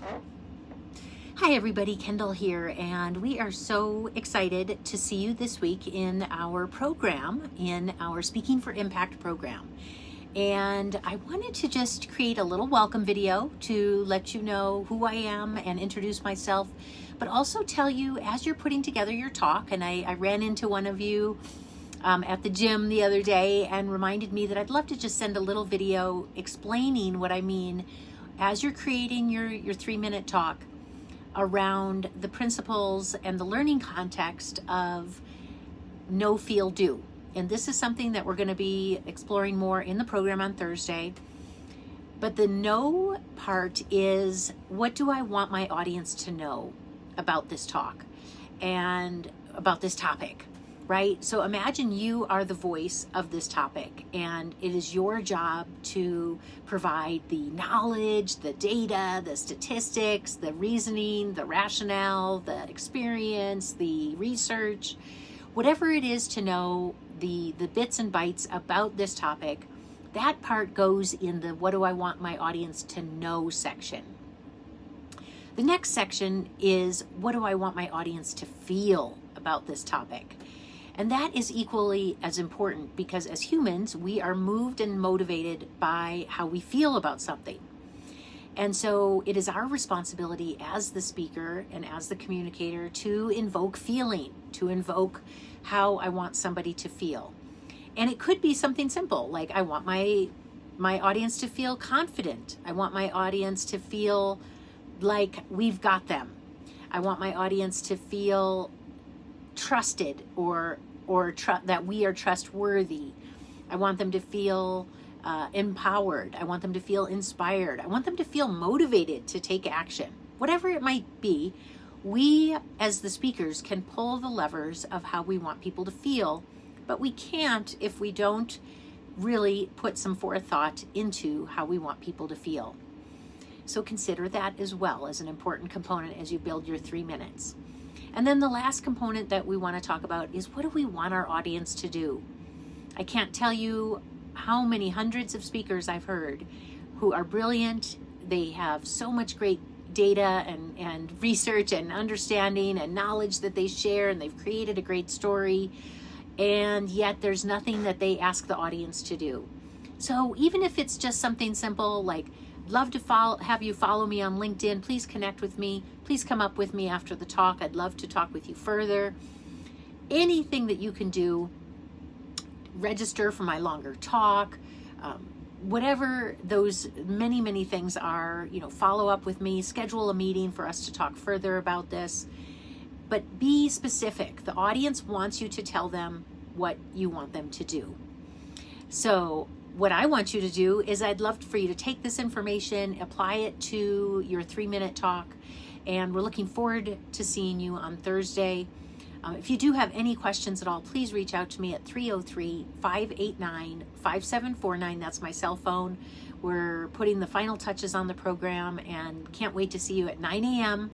Hi everybody, Kendall here, and we are so excited to see you this week in our program, in our Speaking for Impact program. And I wanted to just create a little welcome video to let you know who I am and introduce myself, but also tell you as you're putting together your talk, and I ran into one of you at the gym the other day and reminded me that I'd love to just send a little video explaining what I mean as you're creating your 3-minute talk around the principles and the learning context of know, feel, do. And this is something that we're going to be exploring more in the program on Thursday. But the know part is, what do I want my audience to know about this talk and about this topic, right? So imagine you are the voice of this topic, and it is your job to provide the knowledge, the data, the statistics, the reasoning, the rationale, the experience, the research, whatever it is to know the bits and bytes about this topic. That part goes in the what do I want my audience to know section. The next section is what do I want my audience to feel about this topic? And that is equally as important, because as humans, we are moved and motivated by how we feel about something. And so it is our responsibility as the speaker and as the communicator to invoke feeling, to invoke how I want somebody to feel. And it could be something simple, like I want my audience to feel confident. I want my audience to feel like we've got them. I want my audience to feel trusted or that we are trustworthy. I want them to feel empowered. I want them to feel inspired. I want them to feel motivated to take action. Whatever it might be, we as the speakers can pull the levers of how we want people to feel, but we can't if we don't really put some forethought into how we want people to feel. So consider that as well as an important component as you build your 3 minutes. And then the last component that we want to talk about is, what do we want our audience to do? I can't tell you how many hundreds of speakers I've heard who are brilliant. They have so much great data and research and understanding and knowledge that they share, and they've created a great story, and yet there's nothing that they ask the audience to do. So even if it's just something simple like, love to have you follow me on LinkedIn, please connect with me, please come up with me after the talk, I'd love to talk with you further. Anything that you can do, register for my longer talk, whatever those many things are, follow up with me, schedule a meeting for us to talk further about this. But be specific. The audience wants you to tell them what you want them to do. So what I want you to do is, I'd love for you to take this information, apply it to your 3-minute talk, and we're looking forward to seeing you on Thursday. If you do have any questions at all, please reach out to me at 303-589-5749. That's my cell phone. We're putting the final touches on the program and can't wait to see you at 9 a.m.